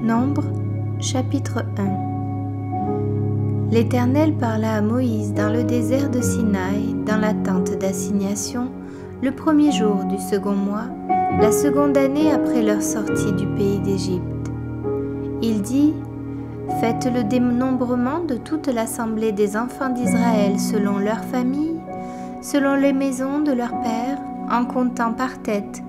Nombre, chapitre 1. L'Éternel parla à Moïse dans le désert de Sinaï, dans la tente d'assignation, le premier jour du second mois, la seconde année après leur sortie du pays d'Égypte. Il dit : faites le dénombrement de toute l'assemblée des enfants d'Israël selon leurs familles, selon les maisons de leurs pères, en comptant par tête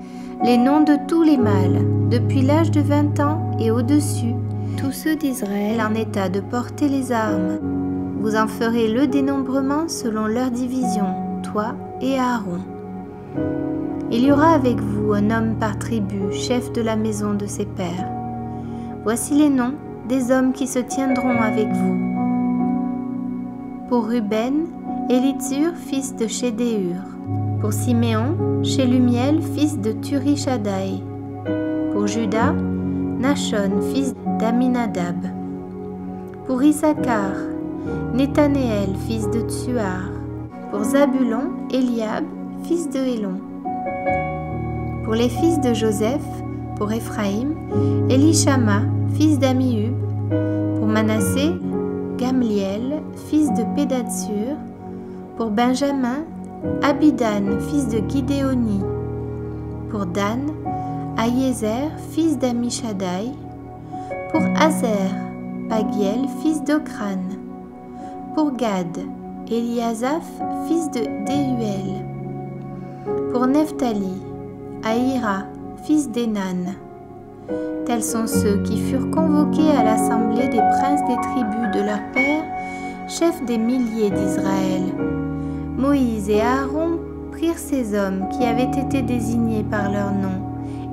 les noms de tous les mâles, depuis l'âge de 20 ans et au-dessus, tous ceux d'Israël en état de porter les armes. Vous en ferez le dénombrement selon leur division, toi et Aaron. Il y aura avec vous un homme par tribu, chef de la maison de ses pères. Voici les noms des hommes qui se tiendront avec vous. Pour Ruben, Élitsur, fils de Chédéur. Pour Siméon, Shelumiel, fils de Turishadaï. Pour Juda, Nachon, fils d'Aminadab. Pour Issachar, Nethanéel, fils de Tsuar. Pour Zabulon, Eliab, fils de Hélon. Pour les fils de Joseph, pour Éphraïm, Élishama, fils d'Amihud. Pour Manassé, Gamliel, fils de Pédatsur. Pour Benjamin, Abidan, fils de Gidéoni. Pour Dan, Aïézer, fils d'Amishadaï. Pour Azer, Pagiel, fils d'Ocran. Pour Gad, Eliasaph, fils de Déhuel. Pour Nephtali, Ahira, fils d'Énan. Tels sont ceux qui furent convoqués à l'assemblée des princes des tribus de leurs pères, chefs des milliers d'Israël. Moïse et Aaron prirent ces hommes qui avaient été désignés par leur nom,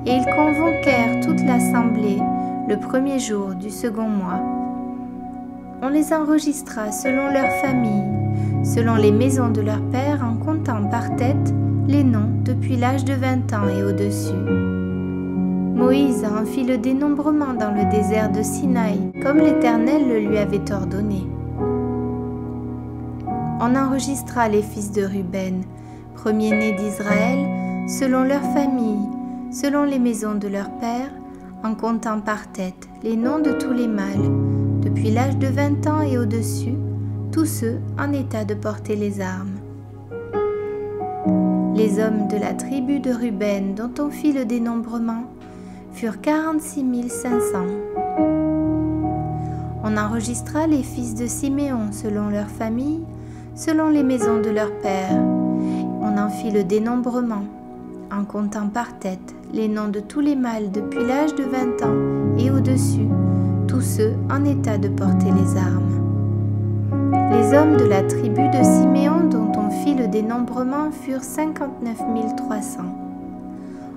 et ils convoquèrent toute l'assemblée le premier jour du second mois. On les enregistra selon leurs familles, selon les maisons de leurs pères, en comptant par tête les noms depuis l'âge de 20 ans et au-dessus. Moïse en fit le dénombrement dans le désert de Sinaï, comme l'Éternel le lui avait ordonné. On enregistra les fils de Ruben, premiers-nés d'Israël, selon leurs familles, selon les maisons de leurs pères, en comptant par tête les noms de tous les mâles, depuis l'âge de 20 ans et au-dessus, tous ceux en état de porter les armes. Les hommes de la tribu de Ruben, dont on fit le dénombrement, furent 46 500. On enregistra les fils de Siméon selon leurs familles, selon les maisons de leurs pères. On en fit le dénombrement, en comptant par tête les noms de tous les mâles depuis l'âge de 20 ans et au-dessus, tous ceux en état de porter les armes. Les hommes de la tribu de Siméon dont on fit le dénombrement furent 59 300.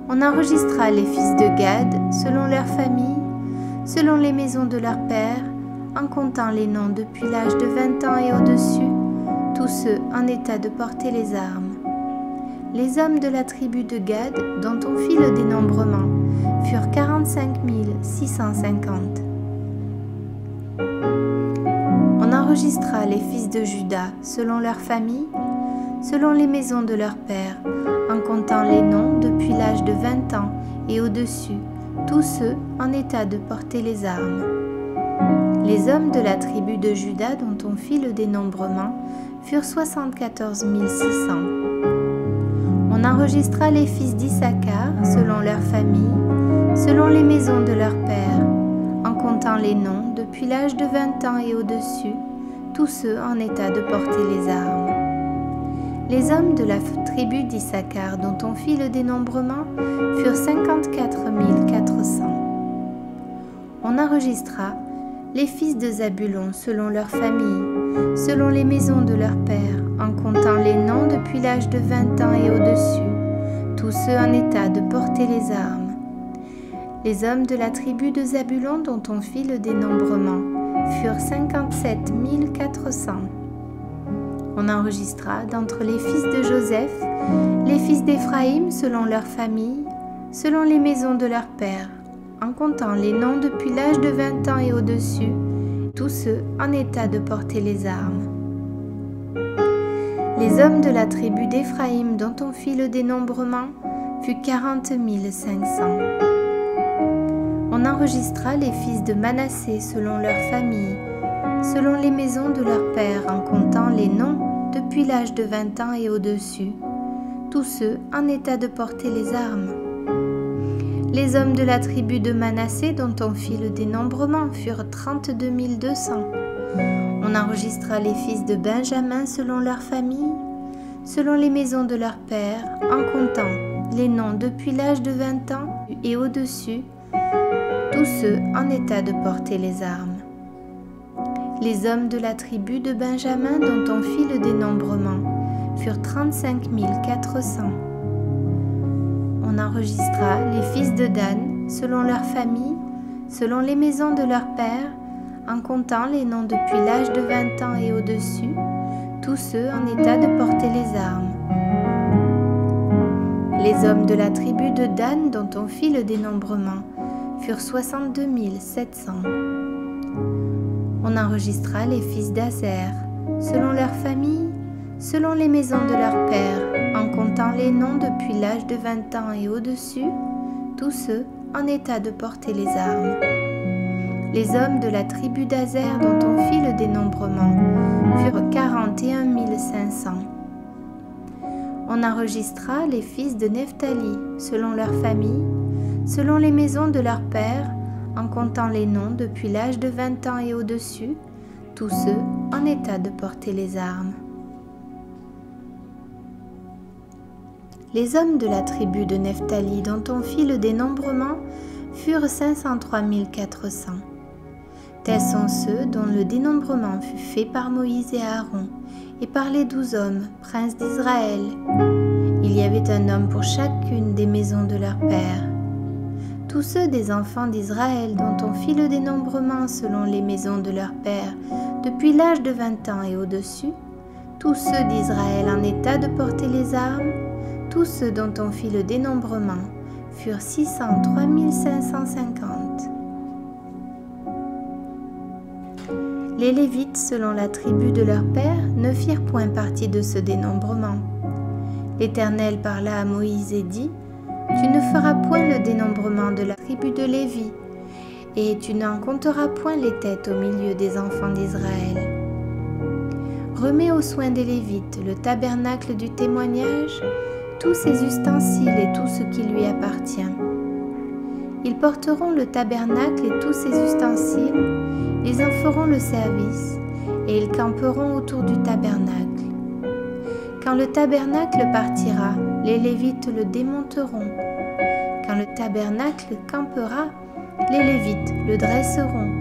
On enregistra les fils de Gad selon leurs familles, selon les maisons de leurs pères, en comptant les noms depuis l'âge de 20 ans et au-dessus, tous ceux en état de porter les armes. Les hommes de la tribu de Gad, dont on fit le dénombrement, furent 45 650. On enregistra les fils de Juda selon leurs familles, selon les maisons de leurs pères, en comptant les noms depuis l'âge de 20 ans et au-dessus, tous ceux en état de porter les armes. Les hommes de la tribu de Juda dont on fit le dénombrement furent 74 600. On enregistra les fils d'Issachar selon leurs familles, selon les maisons de leurs pères, en comptant les noms depuis l'âge de 20 ans et au-dessus, tous ceux en état de porter les armes. Les hommes de la tribu d'Issachar dont on fit le dénombrement furent 54 400. On enregistra les fils de Zabulon selon leurs familles, selon les maisons de leurs pères, en comptant les noms depuis l'âge de 20 ans et au-dessus, tous ceux en état de porter les armes. Les hommes de la tribu de Zabulon dont on fit le dénombrement furent 57 400. On enregistra d'entre les fils de Joseph les fils d'Éphraïm selon leurs familles, selon les maisons de leurs pères, en comptant les noms depuis l'âge de 20 ans et au-dessus, tous ceux en état de porter les armes. Les hommes de la tribu d'Éphraïm dont on fit le dénombrement fut 40 500. On enregistra les fils de Manassé selon leurs familles, selon les maisons de leurs pères, en comptant les noms depuis l'âge de 20 ans et au-dessus, tous ceux en état de porter les armes. Les hommes de la tribu de Manassé, dont on fit le dénombrement, furent 32 200. On enregistra les fils de Benjamin selon leurs familles, selon les maisons de leurs pères, en comptant les noms depuis l'âge de 20 ans et au-dessus, tous ceux en état de porter les armes. Les hommes de la tribu de Benjamin, dont on fit le dénombrement, furent 35 400. On enregistra les fils de Dan selon leurs familles, selon les maisons de leurs pères, en comptant les noms depuis l'âge de 20 ans et au-dessus, tous ceux en état de porter les armes. Les hommes de la tribu de Dan, dont on fit le dénombrement, furent 62 700. On enregistra les fils d'Aser, selon leurs familles, selon les maisons de leurs pères, en comptant les noms depuis l'âge de 20 ans et au-dessus, tous ceux en état de porter les armes. Les hommes de la tribu d'Aser, dont on fit le dénombrement, furent 41 500. On enregistra les fils de Nephtali, selon leurs familles, selon les maisons de leurs pères, en comptant les noms depuis l'âge de 20 ans et au-dessus, tous ceux en état de porter les armes. Les hommes de la tribu de Nephtali, dont on fit le dénombrement, furent 503 400. Tels sont ceux dont le dénombrement fut fait par Moïse et Aaron, et par les 12 hommes, princes d'Israël. Il y avait un homme pour chacune des maisons de leur père. Tous ceux des enfants d'Israël dont on fit le dénombrement selon les maisons de leur père, depuis l'âge de 20 ans et au-dessus, tous ceux d'Israël en état de porter les armes, tous ceux dont on fit le dénombrement, furent 603 550. Les Lévites, selon la tribu de leur père, ne firent point partie de ce dénombrement. L'Éternel parla à Moïse et dit : Tu ne feras point le dénombrement de la tribu de Lévi, et tu n'en compteras point les têtes au milieu des enfants d'Israël. Remets aux soins des Lévites le tabernacle du témoignage, tous ses ustensiles et tout ce qui lui appartient. Ils porteront le tabernacle et tous ses ustensiles, ils en feront le service, et ils camperont autour du tabernacle. Quand le tabernacle partira, les Lévites le démonteront. Quand le tabernacle campera, les Lévites le dresseront,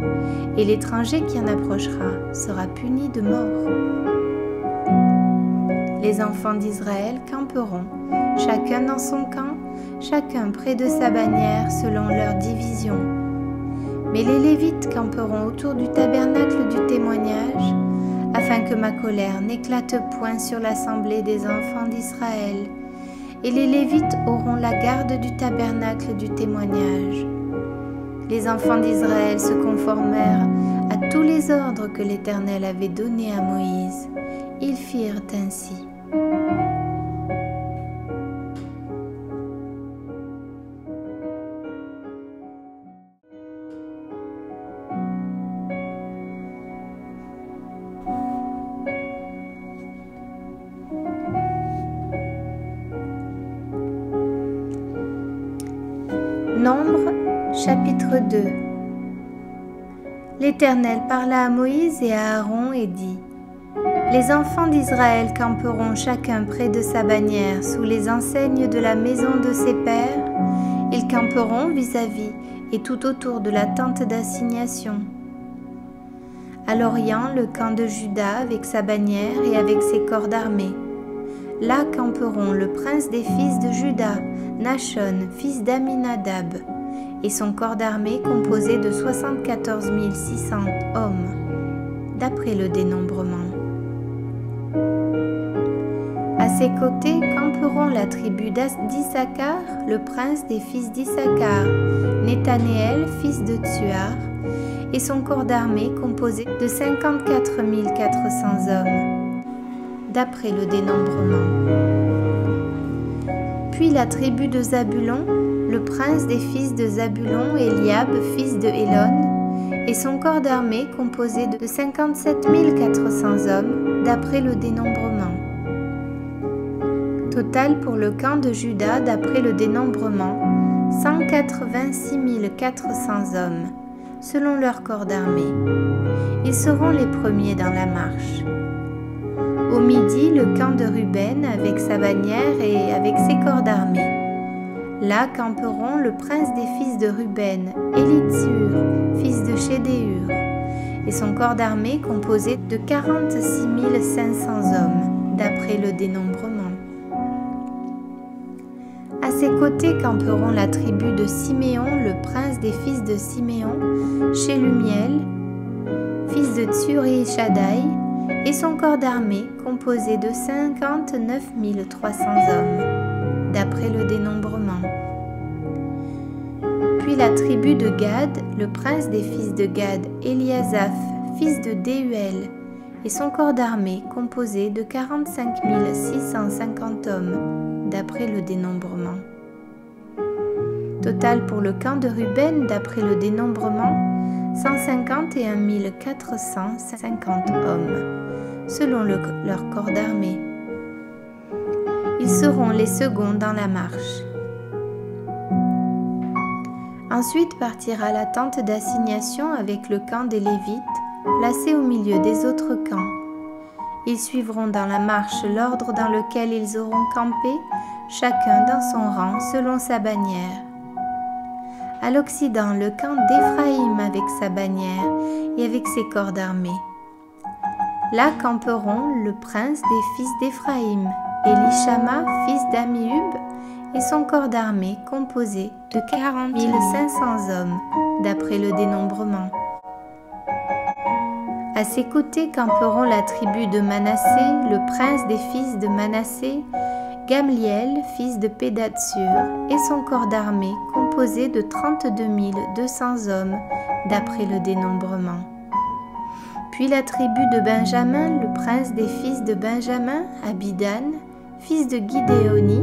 et l'étranger qui en approchera sera puni de mort. Les enfants d'Israël camperont, chacun dans son camp, chacun près de sa bannière selon leur division. Mais les Lévites camperont autour du tabernacle du témoignage, afin que ma colère n'éclate point sur l'assemblée des enfants d'Israël. Et les Lévites auront la garde du tabernacle du témoignage. Les enfants d'Israël se conformèrent à tous les ordres que l'Éternel avait donnés à Moïse. Ils firent ainsi. Nombre, chapitre 2. L'Éternel parla à Moïse et à Aaron et dit : Les enfants d'Israël camperont chacun près de sa bannière sous les enseignes de la maison de ses pères. Ils camperont vis-à-vis et tout autour de la tente d'assignation. À l'orient, le camp de Juda avec sa bannière et avec ses corps d'armée. Là camperont le prince des fils de Juda, Nachon, fils d'Aminadab, et son corps d'armée composé de 74 600 hommes, d'après le dénombrement. À ses côtés camperont la tribu d'Issachar, le prince des fils d'Issachar, Nethanéel, fils de Tsuar, et son corps d'armée composé de 54 400 hommes, d'après le dénombrement. Puis la tribu de Zabulon, le prince des fils de Zabulon, Eliab, fils de Hélon, et son corps d'armée composé de 57 400 hommes, d'après le dénombrement. Total pour le camp de Juda, d'après le dénombrement, 186 400 hommes, selon leur corps d'armée. Ils seront les premiers dans la marche. Au midi, le camp de Ruben avec sa bannière et avec ses corps d'armée. Là camperont le prince des fils de Ruben, Élitsur, fils de Chédéur, et son corps d'armée composé de 46 500 hommes, d'après le dénombrement. À ses côtés camperont la tribu de Siméon, le prince des fils de Siméon, Shelumiel, fils de Tsuri-Shaddaï, et son corps d'armée composé de 59 300 hommes, d'après le dénombrement. Puis la tribu de Gad, le prince des fils de Gad, Eliasaph, fils de Déuel, et son corps d'armée composé de 45 650 hommes, d'après le dénombrement. Total pour le camp de Ruben, d'après le dénombrement, 151 450 hommes, selon leur corps d'armée. Ils seront les seconds dans la marche. Ensuite partira la tente d'assignation avec le camp des Lévites, placé au milieu des autres camps. Ils suivront dans la marche l'ordre dans lequel ils auront campé, chacun dans son rang selon sa bannière. À l'Occident, le camp d'Éphraïm avec sa bannière et avec ses corps d'armée. Là camperont le prince des fils d'Éphraïm, Élishama, fils d'Amihud, et son corps d'armée composé de 40 500 hommes, d'après le dénombrement. À ses côtés camperont la tribu de Manassé, le prince des fils de Manassé, Gamliel, fils de Pédatsur, et son corps d'armée composé de 32 200 hommes, d'après le dénombrement. Puis la tribu de Benjamin, le prince des fils de Benjamin, Abidan, fils de Gidéoni,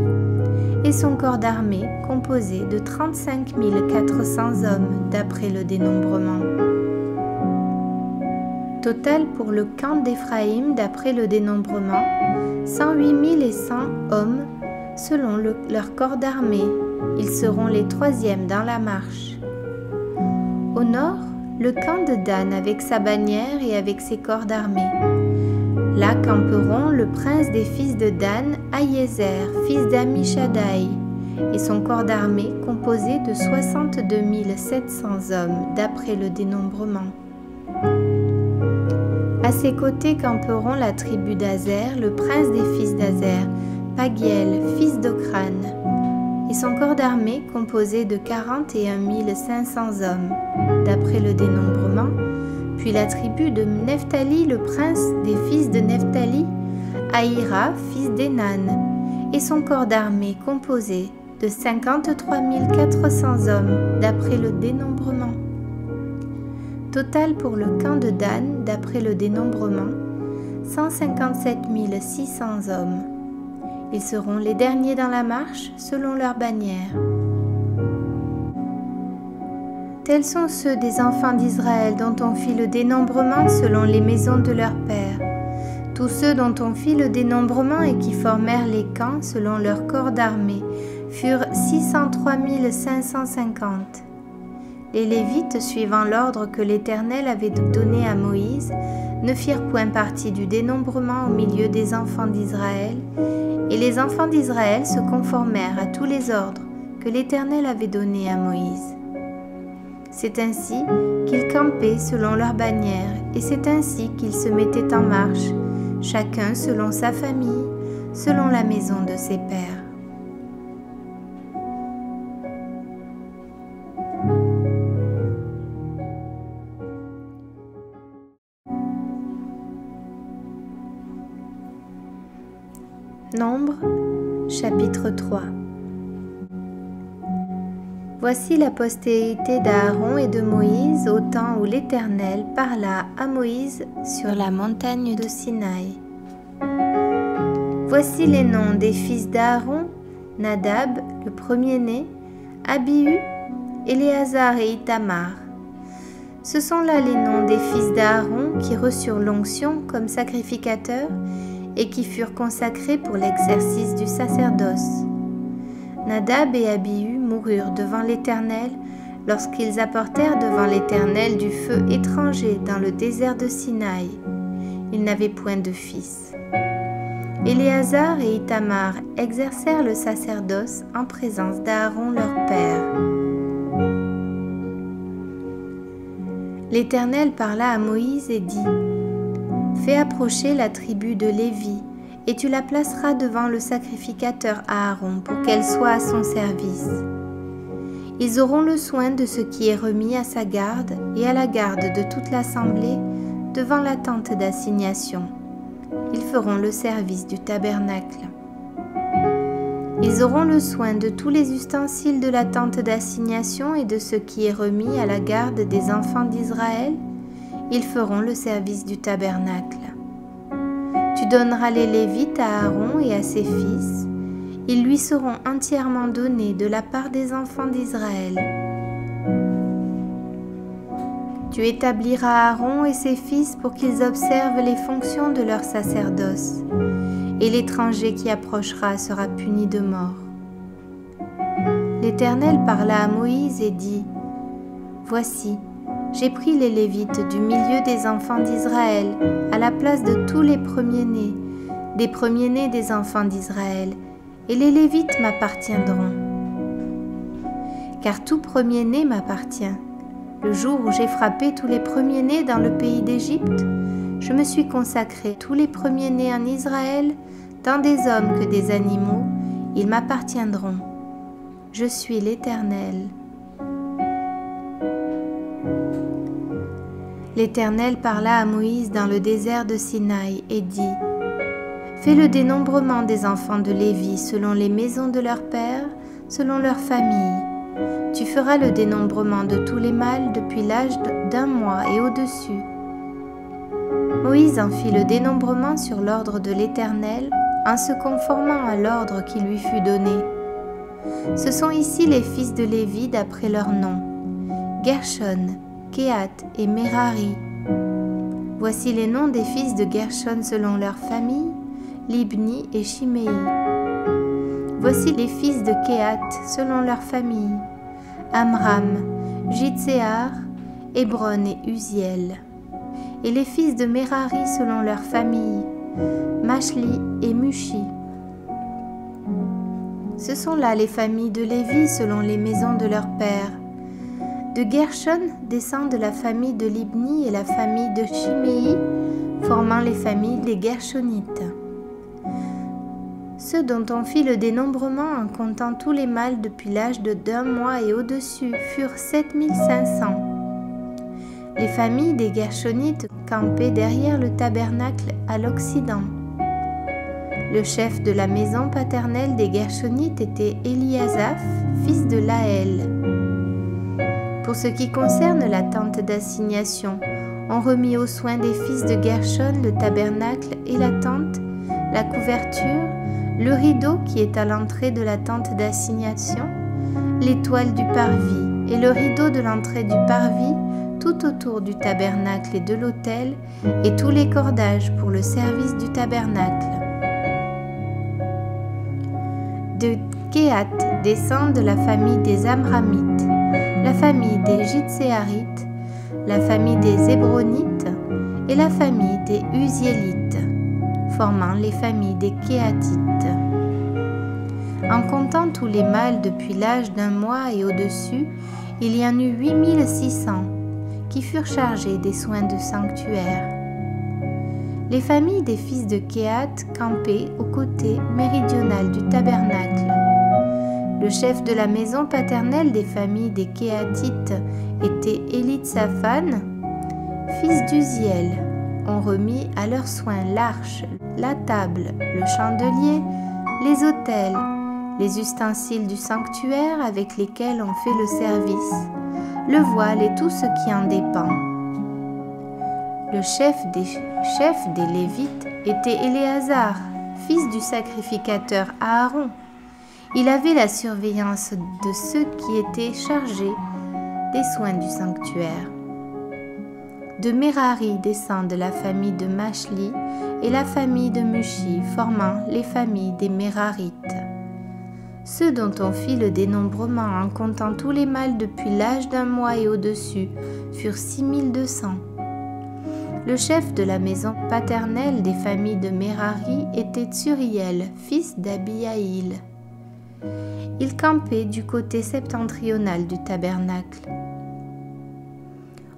et son corps d'armée composé de 35 400 hommes, d'après le dénombrement. Total pour le camp d'Éphraïm, d'après le dénombrement, 108 100 hommes, selon leur corps d'armée. Ils seront les troisièmes dans la marche. Au nord, le camp de Dan avec sa bannière et avec ses corps d'armée. Là camperont le prince des fils de Dan, Aïézer, fils d'Amishadaï, et son corps d'armée composé de 62 700 hommes, d'après le dénombrement. À ses côtés camperont la tribu d'Azer, le prince des fils d'Azer, Pagiel, fils d'Ocran, et son corps d'armée composé de 41 500 hommes, d'après le dénombrement. Puis la tribu de Nephtali, le prince des fils de Nephtali, Ahira, fils d'Enan, et son corps d'armée composé de 53 400 hommes, d'après le dénombrement. Total pour le camp de Dan, d'après le dénombrement, 157 600 hommes. Ils seront les derniers dans la marche, selon leur bannière. Tels sont ceux des enfants d'Israël dont on fit le dénombrement selon les maisons de leurs pères. Tous ceux dont on fit le dénombrement et qui formèrent les camps selon leur corps d'armée furent 603 550. Les Lévites, suivant l'ordre que l'Éternel avait donné à Moïse, ne firent point partie du dénombrement au milieu des enfants d'Israël, et les enfants d'Israël se conformèrent à tous les ordres que l'Éternel avait donnés à Moïse. C'est ainsi qu'ils campaient selon leur bannière, et c'est ainsi qu'ils se mettaient en marche, chacun selon sa famille, selon la maison de ses pères. Nombre, chapitre 3. Voici la postérité d'Aaron et de Moïse au temps où l'Éternel parla à Moïse sur la montagne de Sinaï. Voici les noms des fils d'Aaron: Nadab, le premier-né, Abihu, Éléazar et Ithamar. Ce sont là les noms des fils d'Aaron qui reçurent l'onction comme sacrificateurs et qui furent consacrés pour l'exercice du sacerdoce. Nadab et Abihu moururent devant l'Éternel lorsqu'ils apportèrent devant l'Éternel du feu étranger dans le désert de Sinaï. Ils n'avaient point de fils. Éléazar et Ithamar exercèrent le sacerdoce en présence d'Aaron leur père. L'Éternel parla à Moïse et dit : « Fais approcher la tribu de Lévi, et tu la placeras devant le sacrificateur Aaron pour qu'elle soit à son service. Ils auront le soin de ce qui est remis à sa garde et à la garde de toute l'assemblée devant la tente d'assignation. Ils feront le service du tabernacle. Ils auront le soin de tous les ustensiles de la tente d'assignation et de ce qui est remis à la garde des enfants d'Israël. Ils feront le service du tabernacle. Tu donneras les Lévites à Aaron et à ses fils. Ils lui seront entièrement donnés de la part des enfants d'Israël. Tu établiras Aaron et ses fils pour qu'ils observent les fonctions de leur sacerdoce, et l'étranger qui approchera sera puni de mort. L'Éternel parla à Moïse et dit : « Voici, j'ai pris les Lévites du milieu des enfants d'Israël à la place de tous les premiers-nés, des premiers-nés des enfants d'Israël, et les Lévites m'appartiendront. Car tout premier-né m'appartient. Le jour où j'ai frappé tous les premiers-nés dans le pays d'Égypte, je me suis consacré tous les premiers-nés en Israël, tant des hommes que des animaux, ils m'appartiendront. Je suis l'Éternel. » L'Éternel parla à Moïse dans le désert de Sinaï et dit : « Fais le dénombrement des enfants de Lévi selon les maisons de leurs pères, selon leurs familles. Tu feras le dénombrement de tous les mâles depuis l'âge d'1 mois et au-dessus. » Moïse en fit le dénombrement sur l'ordre de l'Éternel, en se conformant à l'ordre qui lui fut donné. Ce sont ici les fils de Lévi d'après leurs noms : Gershon, Kehath et Merari. Voici les noms des fils de Gershon selon leurs familles, Libni et Shimei. Voici les fils de Kehath selon leurs familles, Amram, Jitséar, Hébron et Uziel. Et les fils de Merari selon leurs familles, Mashli et Mushi. Ce sont là les familles de Lévi selon les maisons de leurs pères. De Gershon descendent la famille de Libni et la famille de Shimei, formant les familles des Gershonites. Ceux dont on fit le dénombrement en comptant tous les mâles depuis l'âge d'1 mois et au-dessus furent 7500. Les familles des Gershonites campaient derrière le tabernacle à l'occident. Le chef de la maison paternelle des Gershonites était Eliasaph, fils de Laël. Pour ce qui concerne la tente d'assignation, on remit aux soins des fils de Gershon le tabernacle et la tente, la couverture, le rideau qui est à l'entrée de la tente d'assignation, l'étoile du parvis et le rideau de l'entrée du parvis tout autour du tabernacle et de l'autel et tous les cordages pour le service du tabernacle. De Kehath descendent la famille des Amramites, la famille des Jitséarites, la famille des Hébronites et la famille des Uziélites, formant les familles des Kehathites. En comptant tous les mâles depuis l'âge d'1 mois et au-dessus, il y en eut 8600 qui furent chargés des soins de sanctuaire. Les familles des fils de Kehath campaient au côté méridional du tabernacle. Le chef de la maison paternelle des familles des Kehathites était Élitsaphan, fils d'Uziel. On remit à leurs soins l'arche, la table, le chandelier, les autels, les ustensiles du sanctuaire avec lesquels on fait le service, le voile et tout ce qui en dépend. Le chef des Lévites était Éléazar, fils du sacrificateur Aaron. Il avait la surveillance de ceux qui étaient chargés des soins du sanctuaire. De Merari descendent la famille de Machli et la famille de Mushi, formant les familles des Merarites. Ceux dont on fit le dénombrement en comptant tous les mâles depuis l'âge d'1 mois et au-dessus furent 6200. Le chef de la maison paternelle des familles de Merari était Tsuriel, fils d'Abihaïl. Il campait du côté septentrional du tabernacle.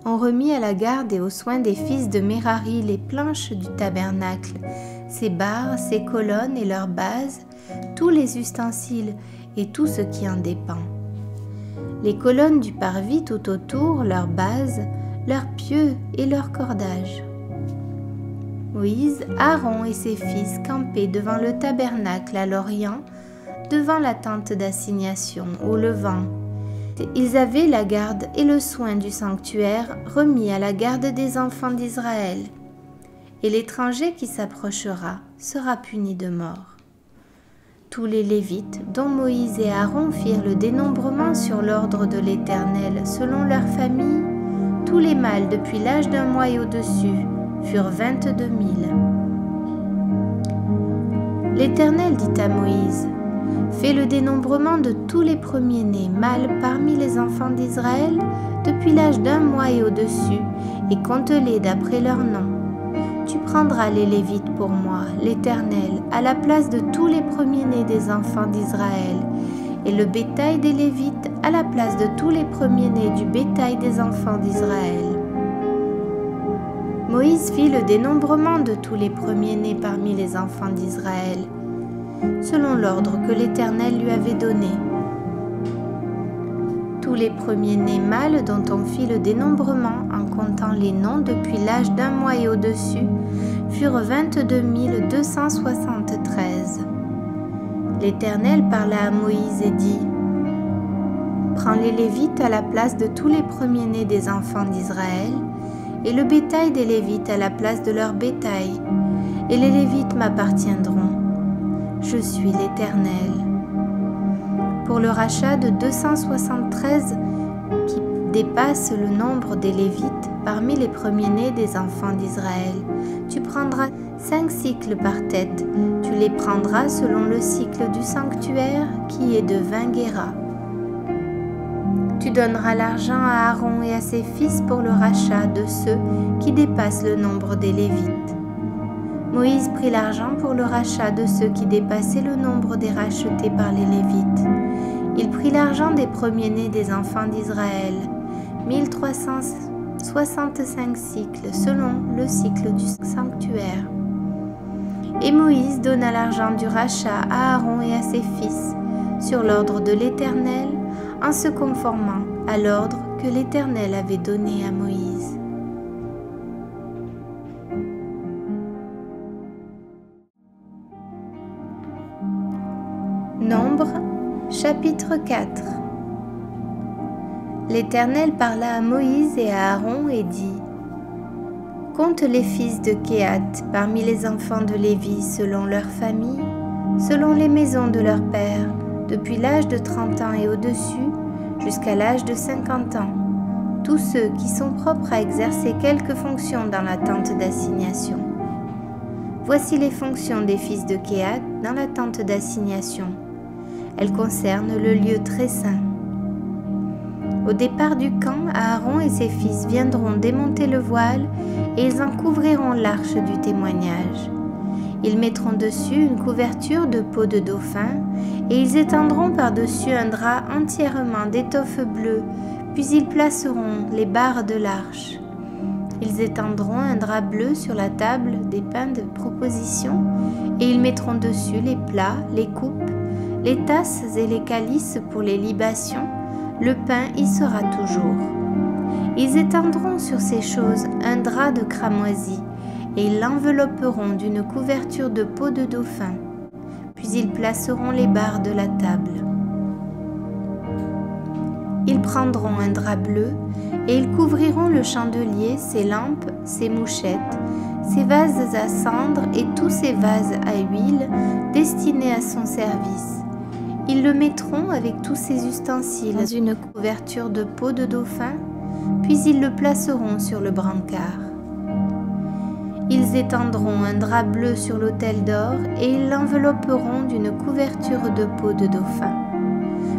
On remit à la garde et aux soins des fils de Merari les planches du tabernacle, ses barres, ses colonnes et leurs bases, tous les ustensiles et tout ce qui en dépend. Les colonnes du parvis tout autour, leurs bases, leurs pieux et leurs cordages. Moïse, Aaron et ses fils campaient devant le tabernacle à l'orient, devant la tente d'assignation au levant. Ils avaient la garde et le soin du sanctuaire remis à la garde des enfants d'Israël. Et l'étranger qui s'approchera sera puni de mort. Tous les Lévites, dont Moïse et Aaron firent le dénombrement sur l'ordre de l'Éternel selon leurs familles, tous les mâles depuis l'âge d'1 mois et au-dessus furent 22 000. L'Éternel dit à Moïse: fais le dénombrement de tous les premiers-nés mâles parmi les enfants d'Israël depuis l'âge d'1 mois et au-dessus, et compte-les d'après leur nom. Tu prendras les Lévites pour moi, l'Éternel, à la place de tous les premiers-nés des enfants d'Israël, et le bétail des Lévites à la place de tous les premiers-nés du bétail des enfants d'Israël. Moïse fit le dénombrement de tous les premiers-nés parmi les enfants d'Israël, selon l'ordre que l'Éternel lui avait donné. Tous les premiers-nés mâles dont on fit le dénombrement en comptant les noms depuis l'âge d'1 mois et au-dessus furent 22 273. L'Éternel parla à Moïse et dit: prends les Lévites à la place de tous les premiers-nés des enfants d'Israël, et le bétail des Lévites à la place de leur bétail, et les Lévites m'appartiendront. Je suis l'Éternel. Pour le rachat de 273 qui dépasse le nombre des Lévites parmi les premiers-nés des enfants d'Israël, tu prendras 5 cycles par tête. Tu les prendras selon le cycle du sanctuaire qui est de 20 guéras. Tu donneras l'argent à Aaron et à ses fils pour le rachat de ceux qui dépassent le nombre des Lévites. Moïse prit l'argent pour le rachat de ceux qui dépassaient le nombre des rachetés par les Lévites. Il prit l'argent des premiers-nés des enfants d'Israël, 1365 cycles selon le cycle du sanctuaire. Et Moïse donna l'argent du rachat à Aaron et à ses fils, sur l'ordre de l'Éternel, en se conformant à l'ordre que l'Éternel avait donné à Moïse. Nombre, chapitre 4. L'Éternel parla à Moïse et à Aaron et dit: compte les fils de Kehath parmi les enfants de Lévi selon leur famille, selon les maisons de leur père, depuis l'âge de 30 ans et au-dessus, jusqu'à l'âge de 50 ans, tous ceux qui sont propres à exercer quelque fonction dans la tente d'assignation. Voici les fonctions des fils de Kehath dans la tente d'assignation. Elles concernent le lieu très saint. Au départ du camp, Aaron et ses fils viendront démonter le voile et ils en couvriront l'arche du témoignage. Ils mettront dessus une couverture de peau de dauphin et ils étendront par-dessus un drap entièrement d'étoffe bleue, puis ils placeront les barres de l'arche. Ils étendront un drap bleu sur la table des pains de proposition et ils mettront dessus les plats, les coupes, les tasses et les calices pour les libations. Le pain y sera toujours. Ils étendront sur ces choses un drap de cramoisi et ils l'envelopperont d'une couverture de peau de dauphin. Puis ils placeront les barres de la table. Ils prendront un drap bleu et ils couvriront le chandelier, ses lampes, ses mouchettes, ses vases à cendre et tous ses vases à huile destinés à son service. Ils le mettront avec tous ses ustensiles dans une couverture de peau de dauphin, puis ils le placeront sur le brancard. Ils étendront un drap bleu sur l'autel d'or et ils l'envelopperont d'une couverture de peau de dauphin.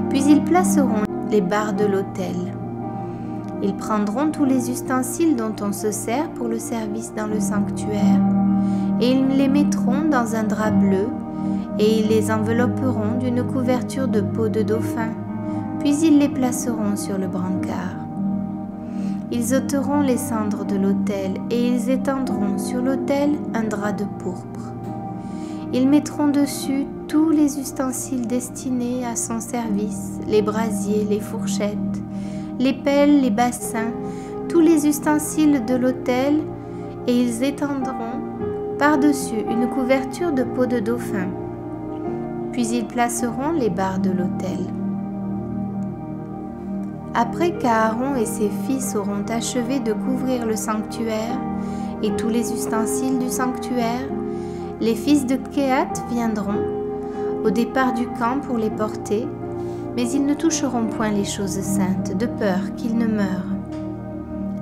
Puis ils placeront les barres de l'autel. Ils prendront tous les ustensiles dont on se sert pour le service dans le sanctuaire et ils les mettront dans un drap bleu et ils les envelopperont d'une couverture de peau de dauphin, puis ils les placeront sur le brancard. Ils ôteront les cendres de l'autel et ils étendront sur l'autel un drap de pourpre. Ils mettront dessus tous les ustensiles destinés à son service, les brasiers, les fourchettes, les pelles, les bassins, tous les ustensiles de l'autel, et ils étendront par-dessus une couverture de peau de dauphin. Puis ils placeront les barres de l'autel. Après qu'Aaron et ses fils auront achevé de couvrir le sanctuaire et tous les ustensiles du sanctuaire, les fils de Kehath viendront au départ du camp pour les porter, mais ils ne toucheront point les choses saintes, de peur qu'ils ne meurent.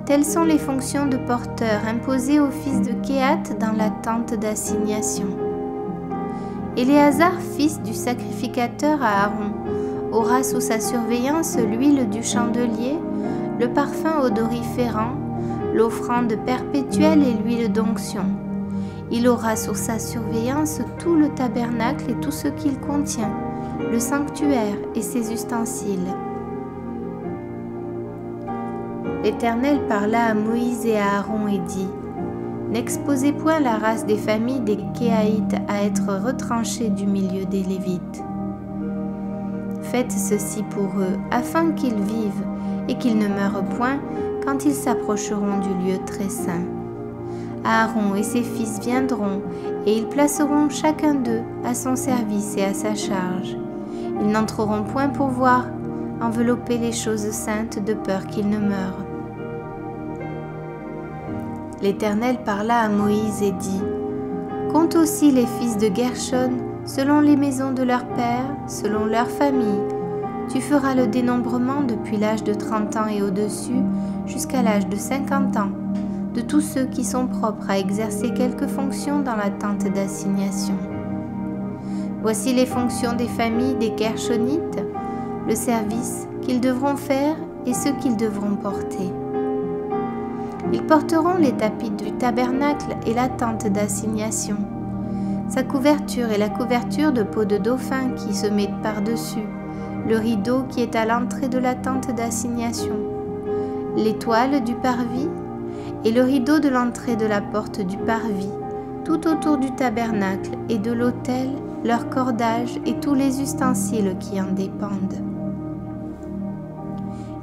Telles sont les fonctions de porteur imposées aux fils de Kehath dans la tente d'assignation. Éléazar, fils du sacrificateur Aaron, aura sous sa surveillance l'huile du chandelier, le parfum odoriférant, l'offrande perpétuelle et l'huile d'onction. Il aura sous sa surveillance tout le tabernacle et tout ce qu'il contient, le sanctuaire et ses ustensiles. L'Éternel parla à Moïse et à Aaron et dit : N'exposez point la race des familles des Kéhaïtes à être retranchée du milieu des Lévites. Faites ceci pour eux, afin qu'ils vivent et qu'ils ne meurent point quand ils s'approcheront du lieu très saint. Aaron et ses fils viendront, et ils placeront chacun d'eux à son service et à sa charge. Ils n'entreront point pour voir envelopper les choses saintes de peur qu'ils ne meurent. L'Éternel parla à Moïse et dit : Compte aussi les fils de Gershon selon les maisons de leurs pères, selon leurs familles. Tu feras le dénombrement depuis l'âge de 30 ans et au-dessus jusqu'à l'âge de 50 ans, de tous ceux qui sont propres à exercer quelque fonction dans la tente d'assignation. Voici les fonctions des familles des Gershonites, le service qu'ils devront faire et ce qu'ils devront porter. Ils porteront les tapis du tabernacle et la tente d'assignation, sa couverture et la couverture de peau de dauphin qui se met par-dessus, le rideau qui est à l'entrée de la tente d'assignation, l'étoile du parvis et le rideau de l'entrée de la porte du parvis, tout autour du tabernacle et de l'autel, leur cordage et tous les ustensiles qui en dépendent.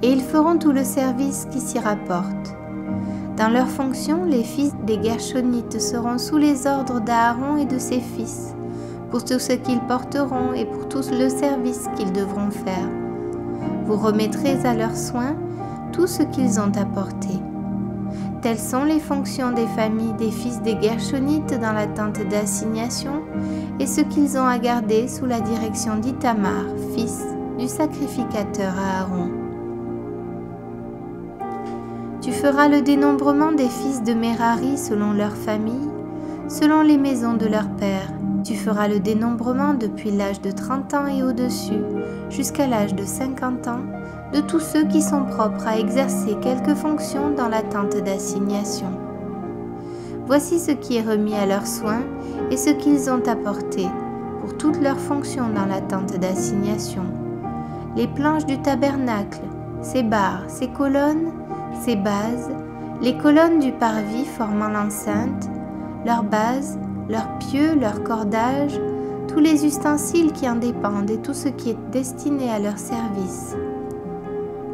Et ils feront tout le service qui s'y rapporte. Dans leurs fonctions, les fils des Gershonites seront sous les ordres d'Aaron et de ses fils, pour tout ce qu'ils porteront et pour tout le service qu'ils devront faire. Vous remettrez à leurs soins tout ce qu'ils ont apporté. Telles sont les fonctions des familles des fils des Gershonites dans la tente d'assignation et ce qu'ils ont à garder sous la direction d'Ithamar, fils du sacrificateur Aaron. Tu feras le dénombrement des fils de Merari selon leurs familles, selon les maisons de leurs pères. Tu feras le dénombrement depuis l'âge de 30 ans et au-dessus, jusqu'à l'âge de 50 ans, de tous ceux qui sont propres à exercer quelque fonction dans la tente d'assignation. Voici ce qui est remis à leurs soins et ce qu'ils ont apporté pour toutes leurs fonctions dans la tente d'assignation. Les planches du tabernacle, ses barres, ses colonnes, ses bases, les colonnes du parvis formant l'enceinte, leurs bases, leurs pieux, leurs cordages, tous les ustensiles qui en dépendent et tout ce qui est destiné à leur service.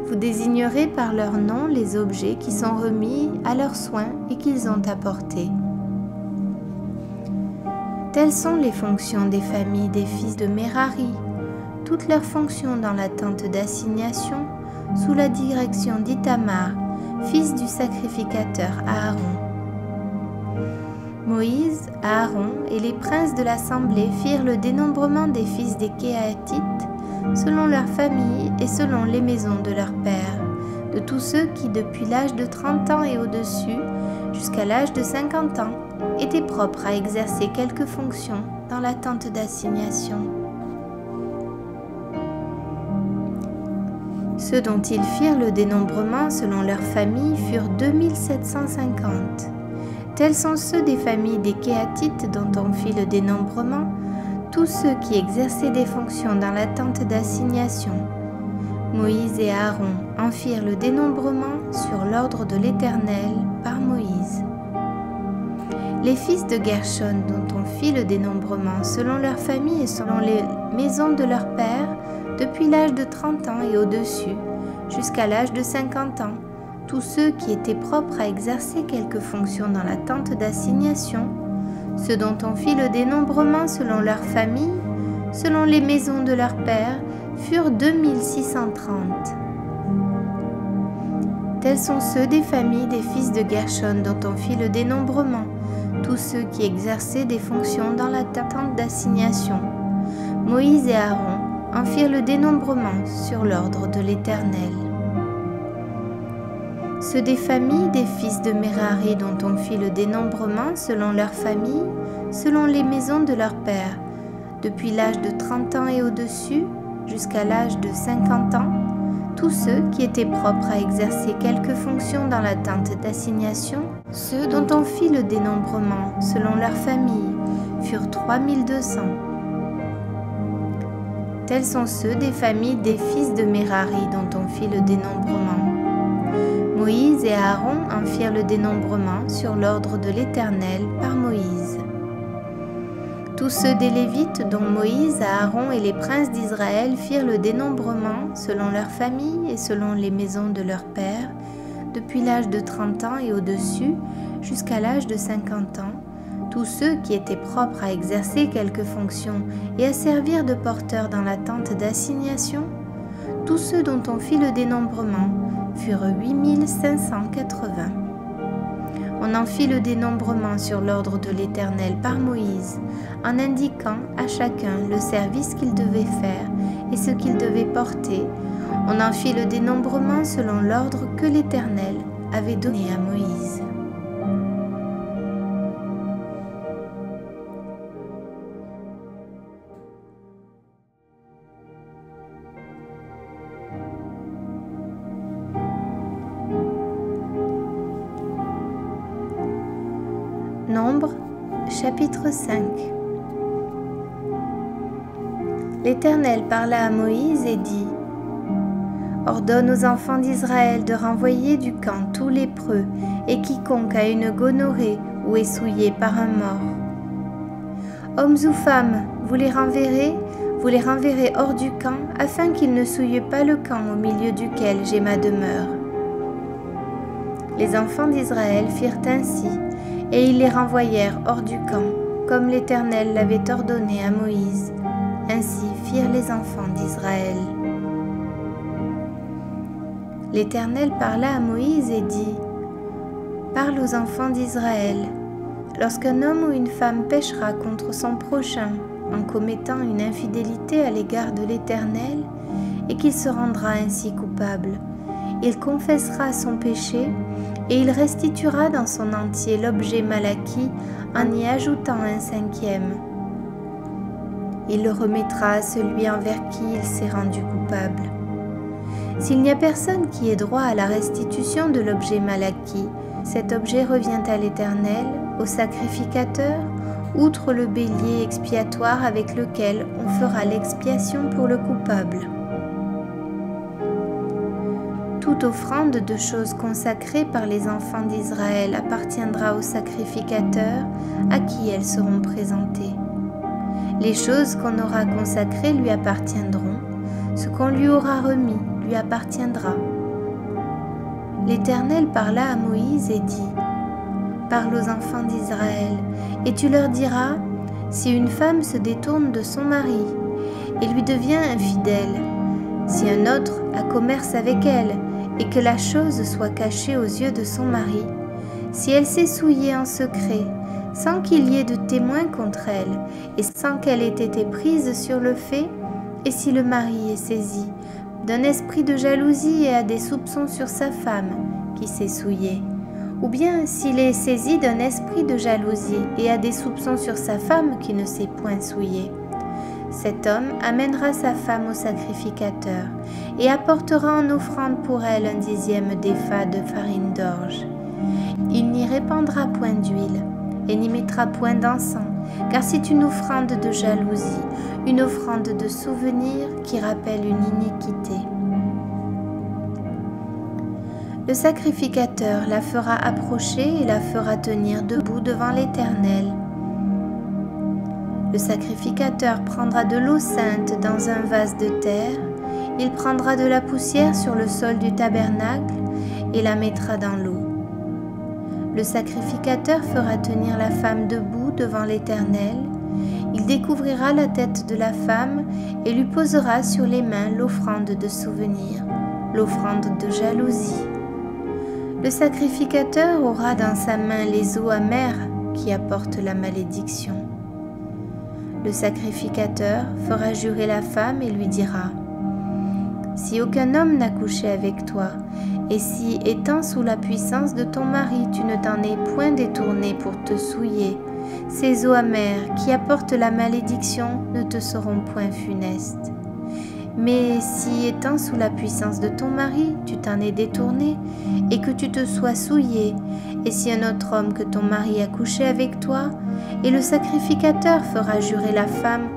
Vous désignerez par leur nom les objets qui sont remis à leurs soins et qu'ils ont apportés. Telles sont les fonctions des familles des fils de Merari, toutes leurs fonctions dans la tente d'assignation, sous la direction d'Ithamar, fils du sacrificateur Aaron. Moïse, Aaron et les princes de l'assemblée firent le dénombrement des fils des Kéhaïtites selon leurs familles et selon les maisons de leurs pères, de tous ceux qui, depuis l'âge de 30 ans et au-dessus, jusqu'à l'âge de 50 ans, étaient propres à exercer quelque fonction dans la tente d'assignation. Ceux dont ils firent le dénombrement selon leurs familles furent 2750. Tels sont ceux des familles des Kéatites dont on fit le dénombrement, tous ceux qui exerçaient des fonctions dans la tente d'assignation. Moïse et Aaron en firent le dénombrement sur l'ordre de l'Éternel par Moïse. Les fils de Gershon dont on fit le dénombrement selon leurs familles et selon les maisons de leurs pères, depuis l'âge de 30 ans et au-dessus, jusqu'à l'âge de 50 ans, tous ceux qui étaient propres à exercer quelque fonction dans la tente d'assignation, ceux dont on fit le dénombrement selon leurs familles, selon les maisons de leurs pères, furent 2630. Tels sont ceux des familles des fils de Gershon dont on fit le dénombrement, tous ceux qui exerçaient des fonctions dans la tente d'assignation. Moïse et Aaron en firent le dénombrement sur l'ordre de l'Éternel. Ceux des familles des fils de Merari dont on fit le dénombrement selon leurs familles, selon les maisons de leurs pères, depuis l'âge de 30 ans et au-dessus, jusqu'à l'âge de 50 ans, tous ceux qui étaient propres à exercer quelque fonction dans la tente d'assignation, ceux dont on fit le dénombrement selon leurs familles, furent 3200. Tels sont ceux des familles des fils de Merari dont on fit le dénombrement. Moïse et Aaron en firent le dénombrement sur l'ordre de l'Éternel par Moïse. Tous ceux des Lévites dont Moïse, Aaron et les princes d'Israël firent le dénombrement selon leurs familles et selon les maisons de leurs pères, depuis l'âge de 30 ans et au-dessus, jusqu'à l'âge de 50 ans, tous ceux qui étaient propres à exercer quelque fonction et à servir de porteurs dans la tente d'assignation, tous ceux dont on fit le dénombrement furent 8580. On en fit le dénombrement sur l'ordre de l'Éternel par Moïse, en indiquant à chacun le service qu'il devait faire et ce qu'il devait porter. On en fit le dénombrement selon l'ordre que l'Éternel avait donné à Moïse. Nombre, chapitre 5. L'Éternel parla à Moïse et dit : Ordonne aux enfants d'Israël de renvoyer du camp tout lépreux et quiconque a une gonorrhée ou est souillé par un mort. Hommes ou femmes, vous les renverrez hors du camp, afin qu'ils ne souillent pas le camp au milieu duquel j'ai ma demeure. Les enfants d'Israël firent ainsi, et ils les renvoyèrent hors du camp, comme l'Éternel l'avait ordonné à Moïse. Ainsi firent les enfants d'Israël. L'Éternel parla à Moïse et dit : Parle aux enfants d'Israël. Lorsqu'un homme ou une femme péchera contre son prochain en commettant une infidélité à l'égard de l'Éternel, et qu'il se rendra ainsi coupable, il confessera son péché et il restituera dans son entier l'objet mal acquis en y ajoutant un 5e. Il le remettra à celui envers qui il s'est rendu coupable. S'il n'y a personne qui ait droit à la restitution de l'objet mal acquis, cet objet revient à l'Éternel, au sacrificateur, outre le bélier expiatoire avec lequel on fera l'expiation pour le coupable. Toute offrande de choses consacrées par les enfants d'Israël appartiendra au sacrificateur à qui elles seront présentées. Les choses qu'on aura consacrées lui appartiendront, ce qu'on lui aura remis lui appartiendra. L'Éternel parla à Moïse et dit : Parle aux enfants d'Israël, et tu leur diras : si une femme se détourne de son mari et lui devient infidèle, si un autre a commerce avec elle, et que la chose soit cachée aux yeux de son mari, si elle s'est souillée en secret, sans qu'il y ait de témoin contre elle, et sans qu'elle ait été prise sur le fait, Et si le mari est saisi d'un esprit de jalousie et a des soupçons sur sa femme qui s'est souillée, ou bien s'il est saisi d'un esprit de jalousie et a des soupçons sur sa femme qui ne s'est point souillée, cet homme amènera sa femme au sacrificateur et apportera en offrande pour elle 1/10 d'épha de farine d'orge. Il n'y répandra point d'huile et n'y mettra point d'encens, car c'est une offrande de jalousie, une offrande de souvenir qui rappelle une iniquité. Le sacrificateur la fera approcher et la fera tenir debout devant l'Éternel. Le sacrificateur prendra de l'eau sainte dans un vase de terre, il prendra de la poussière sur le sol du tabernacle et la mettra dans l'eau. Le sacrificateur fera tenir la femme debout devant l'Éternel, il découvrira la tête de la femme et lui posera sur les mains l'offrande de souvenir, l'offrande de jalousie. Le sacrificateur aura dans sa main les eaux amères qui apportent la malédiction. Le sacrificateur fera jurer la femme et lui dira : si aucun homme n'a couché avec toi, et si, étant sous la puissance de ton mari, tu ne t'en es point détourné pour te souiller, ces eaux amères qui apportent la malédiction ne te seront point funestes. Mais si, étant sous la puissance de ton mari, tu t'en es détourné, et que tu te sois souillé, et si un autre homme que ton mari a couché avec toi, et le sacrificateur fera jurer la femme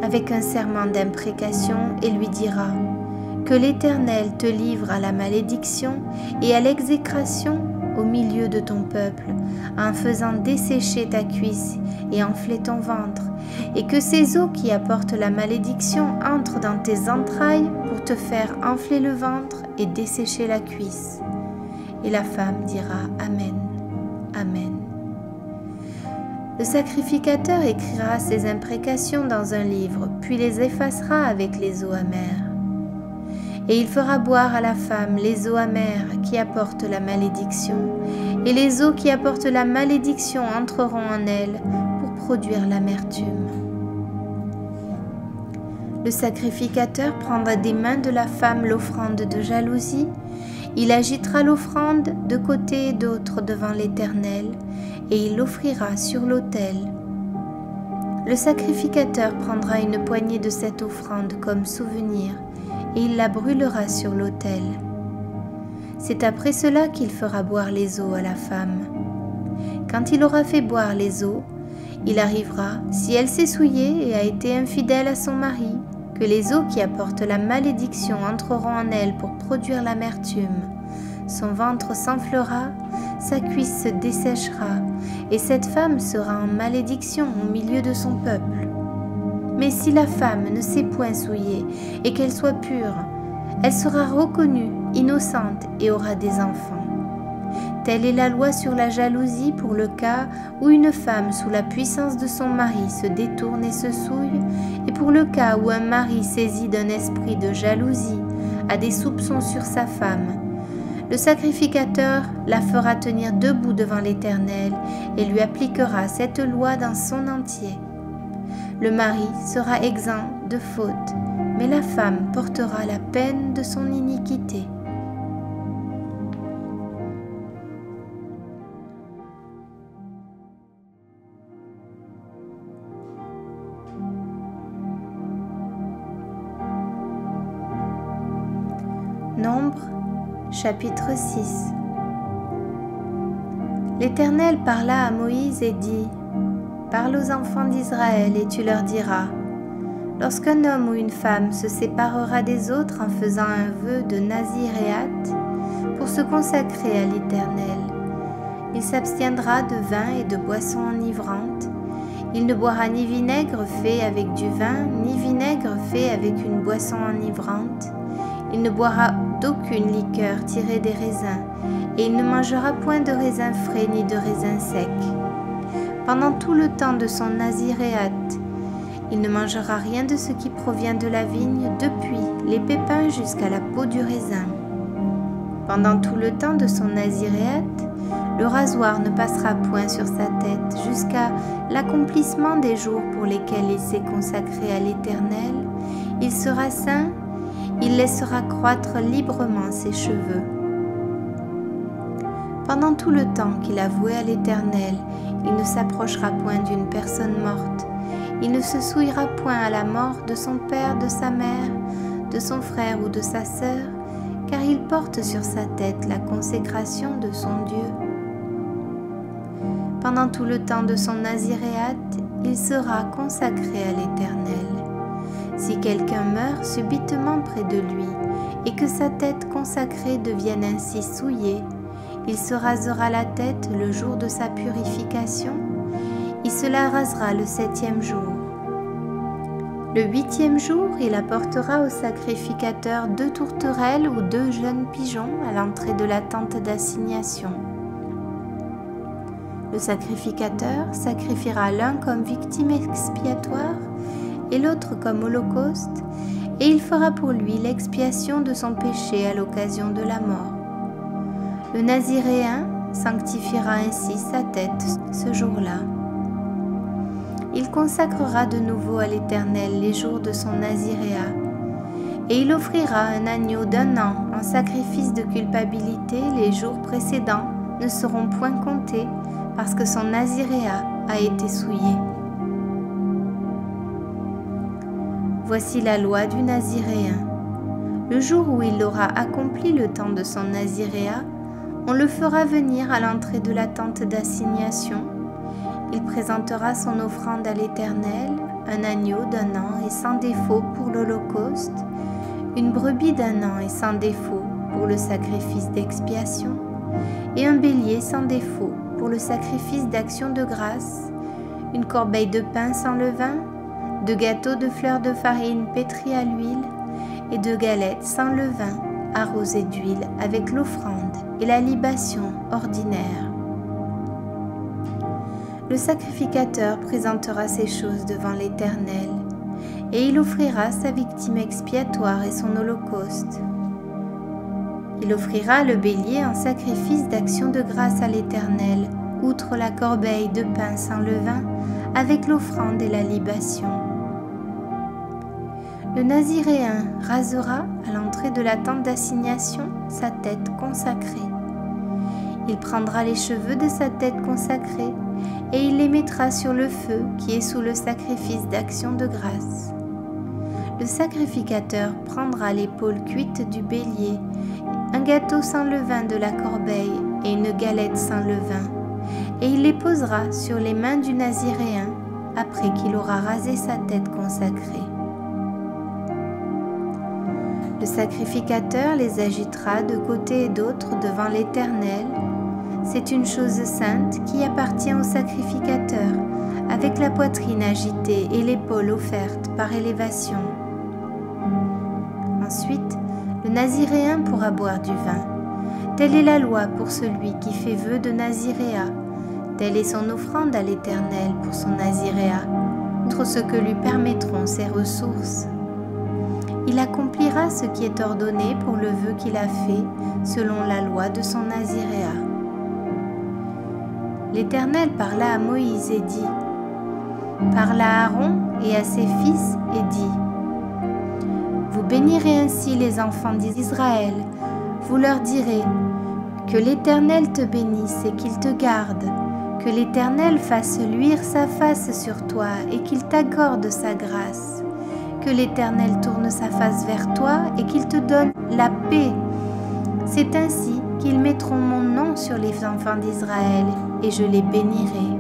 avec un serment d'imprécation et lui dira : que l'Éternel te livre à la malédiction et à l'exécration au milieu de ton peuple, en faisant dessécher ta cuisse et enfler ton ventre, et que ces eaux qui apportent la malédiction entrent dans tes entrailles pour te faire enfler le ventre et dessécher la cuisse. Et la femme dira : Amen, Amen. Le sacrificateur écrira ces imprécations dans un livre, puis les effacera avec les eaux amères. Et il fera boire à la femme les eaux amères qui apportent la malédiction, et les eaux qui apportent la malédiction entreront en elle pour produire l'amertume. Le sacrificateur prendra des mains de la femme l'offrande de jalousie, il agitera l'offrande de côté et d'autre devant l'Éternel, et il l'offrira sur l'autel. Le sacrificateur prendra une poignée de cette offrande comme souvenir, et il la brûlera sur l'autel. C'est après cela qu'il fera boire les eaux à la femme. Quand il aura fait boire les eaux, il arrivera, si elle s'est souillée et a été infidèle à son mari, que les eaux qui apportent la malédiction entreront en elle pour produire l'amertume. Son ventre s'enflera, sa cuisse se desséchera, et cette femme sera en malédiction au milieu de son peuple. Mais si la femme ne s'est point souillée et qu'elle soit pure, elle sera reconnue innocente et aura des enfants. Telle est la loi sur la jalousie pour le cas où une femme sous la puissance de son mari se détourne et se souille, et pour le cas où un mari saisi d'un esprit de jalousie a des soupçons sur sa femme. Le sacrificateur la fera tenir debout devant l'Éternel et lui appliquera cette loi dans son entier. Le mari sera exempt de faute, mais la femme portera la peine de son iniquité. Nombre, chapitre 6. L'Éternel parla à Moïse et dit : Parle aux enfants d'Israël et tu leur diras : lorsqu'un homme ou une femme se séparera des autres en faisant un vœu de naziréat pour se consacrer à l'Éternel, il s'abstiendra de vin et de boissons enivrantes. Il ne boira ni vinaigre fait avec du vin, ni vinaigre fait avec une boisson enivrante. Il ne boira d'aucune liqueur tirée des raisins, et il ne mangera point de raisins frais ni de raisins secs. Pendant tout le temps de son naziréat, il ne mangera rien de ce qui provient de la vigne, depuis les pépins jusqu'à la peau du raisin. Pendant tout le temps de son naziréat, le rasoir ne passera point sur sa tête jusqu'à l'accomplissement des jours pour lesquels il s'est consacré à l'Éternel. Il il sera saint, il laissera croître librement ses cheveux. Pendant tout le temps qu'il a voué à l'Éternel, il ne s'approchera point d'une personne morte. Il ne se souillera point à la mort de son père, de sa mère, de son frère ou de sa sœur, car il porte sur sa tête la consécration de son Dieu. Pendant tout le temps de son naziréat, il sera consacré à l'Éternel. Si quelqu'un meurt subitement près de lui, et que sa tête consacrée devienne ainsi souillée, il se rasera la tête le jour de sa purification, il se la rasera le 7e jour. Le 8e jour, il apportera au sacrificateur 2 tourterelles ou 2 jeunes pigeons à l'entrée de la tente d'assignation. Le sacrificateur sacrifiera l'un comme victime expiatoire et l'autre comme holocauste, et il fera pour lui l'expiation de son péché à l'occasion de la mort. Le naziréen sanctifiera ainsi sa tête ce jour-là. Il consacrera de nouveau à l'Éternel les jours de son naziréat, et il offrira un agneau d'1 an en sacrifice de culpabilité. Les jours précédents ne seront point comptés, parce que son naziréat a été souillé. Voici la loi du naziréen. Le jour où il aura accompli le temps de son naziréat, on le fera venir à l'entrée de la tente d'assignation. Il présentera son offrande à l'Éternel, un agneau d'1 an et sans défaut pour l'holocauste, une brebis d'1 an et sans défaut pour le sacrifice d'expiation, et un bélier sans défaut pour le sacrifice d'action de grâce, une corbeille de pain sans levain, 2 gâteaux de fleurs de farine pétris à l'huile, et 2 galettes sans levain arrosées d'huile avec l'offrande et la libation ordinaire. Le sacrificateur présentera ces choses devant l'Éternel, et il offrira sa victime expiatoire et son holocauste. Il offrira le bélier en sacrifice d'action de grâce à l'Éternel, outre la corbeille de pain sans levain, avec l'offrande et la libation. Le naziréen rasera à l'entrée de la tente d'assignation sa tête consacrée. Il prendra les cheveux de sa tête consacrée et il les mettra sur le feu qui est sous le sacrifice d'action de grâce. Le sacrificateur prendra l'épaule cuite du bélier, un gâteau sans levain de la corbeille et une galette sans levain, et il les posera sur les mains du naziréen après qu'il aura rasé sa tête consacrée. Le sacrificateur les agitera de côté et d'autre devant l'Éternel. C'est une chose sainte qui appartient au sacrificateur, avec la poitrine agitée et l'épaule offerte par élévation. Ensuite, le naziréen pourra boire du vin. Telle est la loi pour celui qui fait vœu de naziréat. Telle est son offrande à l'Éternel pour son naziréat, outre ce que lui permettront ses ressources. Il accomplira ce qui est ordonné pour le vœu qu'il a fait, selon la loi de son naziréat. L'Éternel parla à Moïse et dit, « Parle à Aaron et à ses fils et dit, « Vous bénirez ainsi les enfants d'Israël, vous leur direz, que l'Éternel te bénisse et qu'il te garde, que l'Éternel fasse luire sa face sur toi et qu'il t'accorde sa grâce, que l'Éternel tourne sa face vers toi et qu'il te donne la paix. C'est ainsi qu'ils mettront mon nom sur les enfants d'Israël et je les bénirai. »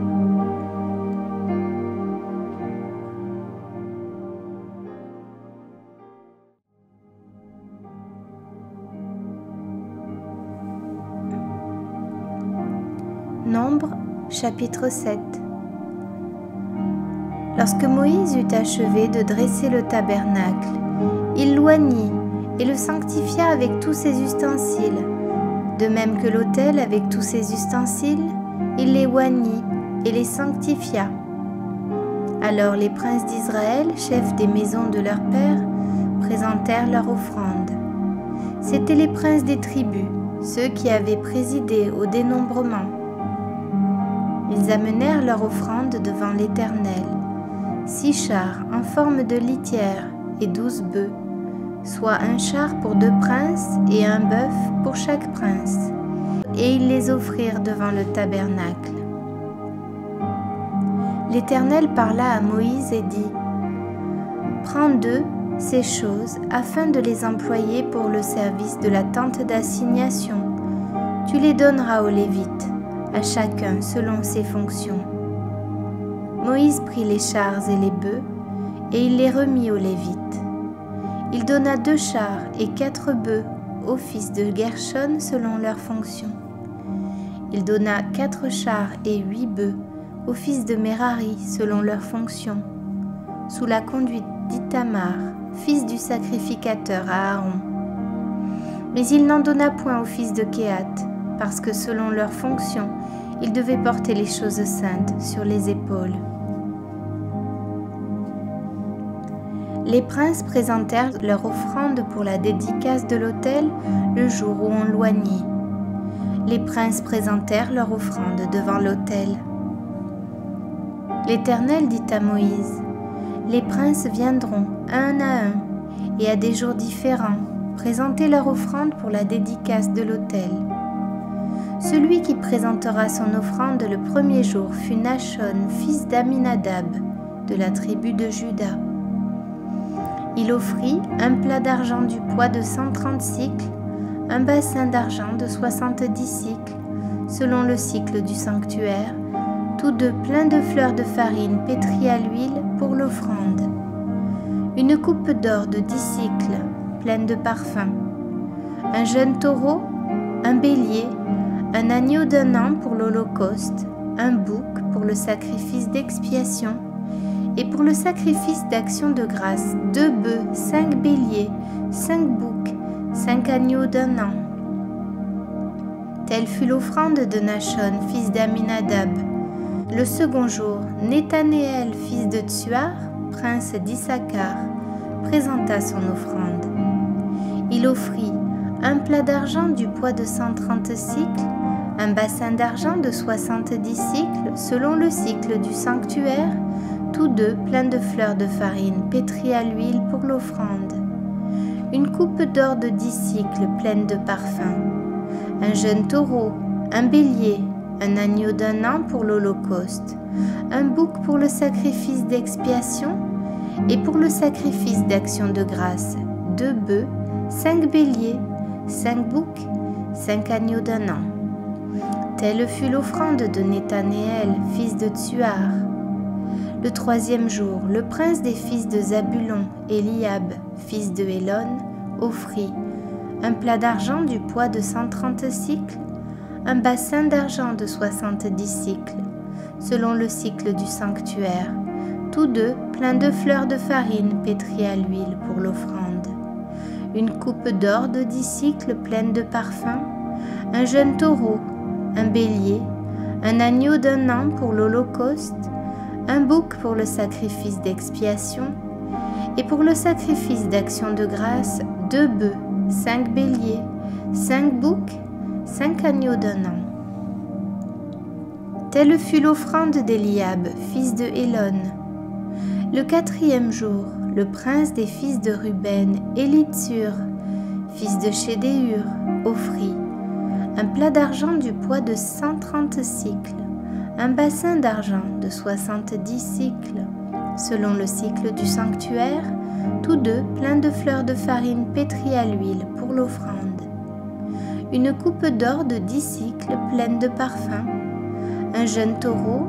Nombre, chapitre 7. Lorsque Moïse eut achevé de dresser le tabernacle, il l'oignit et le sanctifia avec tous ses ustensiles. De même que l'autel avec tous ses ustensiles, il les oignit et les sanctifia. Alors les princes d'Israël, chefs des maisons de leurs pères, présentèrent leur offrande. C'étaient les princes des tribus, ceux qui avaient présidé au dénombrement. Ils amenèrent leur offrande devant l'Éternel, 6 chars en forme de litière et 12 bœufs, soit un char pour 2 princes et un bœuf pour chaque prince. Et ils les offrirent devant le tabernacle. L'Éternel parla à Moïse et dit : Prends d'eux ces choses afin de les employer pour le service de la tente d'assignation. Tu les donneras aux Lévites, à chacun selon ses fonctions. Moïse prit les chars et les bœufs, et il les remit aux Lévites. Il donna 2 chars et 4 bœufs aux fils de Gershon selon leurs fonctions. Il donna 4 chars et 8 bœufs aux fils de Merari selon leurs fonctions, sous la conduite d'Ithamar, fils du sacrificateur Aaron. Mais il n'en donna point aux fils de Kehath, parce que selon leurs fonctions, ils devaient porter les choses saintes sur les épaules. Les princes présentèrent leur offrande pour la dédicace de l'autel le jour où on l'oignit. Les princes présentèrent leur offrande devant l'autel. L'Éternel dit à Moïse : Les princes viendront un à un et à des jours différents présenter leur offrande pour la dédicace de l'autel. Celui qui présentera son offrande le premier jour fut Nachshon, fils d'Amminadab, de la tribu de Juda. Il offrit un plat d'argent du poids de 130 cycles, un bassin d'argent de 70 cycles, selon le cycle du sanctuaire, tous deux pleins de fleurs de farine pétries à l'huile pour l'offrande. Une coupe d'or de 10 cycles, pleine de parfums. Un jeune taureau, un bélier, un agneau d'1 an pour l'holocauste, un bouc pour le sacrifice d'expiation, et pour le sacrifice d'action de grâce, 2 bœufs, 5 béliers, 5 boucs, 5 agneaux d'1 an. Telle fut l'offrande de Nachshon, fils d'Amminadab. Le second jour, Nethanéel, fils de Tsuar, prince d'Issachar, présenta son offrande. Il offrit un plat d'argent du poids de 130 cycles, un bassin d'argent de 70 cycles selon le cycle du sanctuaire, tous deux pleins de fleurs de farine pétries à l'huile pour l'offrande. Une coupe d'or de 10 cycles pleine de parfums. Un jeune taureau, un bélier, un agneau d'1 an pour l'holocauste, un bouc pour le sacrifice d'expiation et pour le sacrifice d'action de grâce, 2 bœufs, 5 béliers, 5 boucs, 5 agneaux d'1 an. Telle fut l'offrande de Nethanéel, fils de Tsuar. Le 3e jour, le prince des fils de Zabulon, Eliab, fils de Hélon, offrit un plat d'argent du poids de 130 cycles, un bassin d'argent de 70 cycles, selon le cycle du sanctuaire, tous deux pleins de fleurs de farine pétries à l'huile pour l'offrande. Une coupe d'or de 10 cycles pleine de parfums, un jeune taureau, un bélier, un agneau d'1 an pour l'holocauste, un bouc pour le sacrifice d'expiation, et pour le sacrifice d'action de grâce, 2 bœufs, 5 béliers, 5 boucs, 5 agneaux d'1 an. Telle fut l'offrande d'Eliab, fils de Hélon. Le 4e jour, le prince des fils de Ruben, Élitsur, fils de Chédéur, offrit un plat d'argent du poids de 130 cycles, un bassin d'argent de 70 cycles, selon le cycle du sanctuaire, tous deux pleins de fleurs de farine pétries à l'huile pour l'offrande. Une coupe d'or de 10 cycles pleine de parfums, un jeune taureau,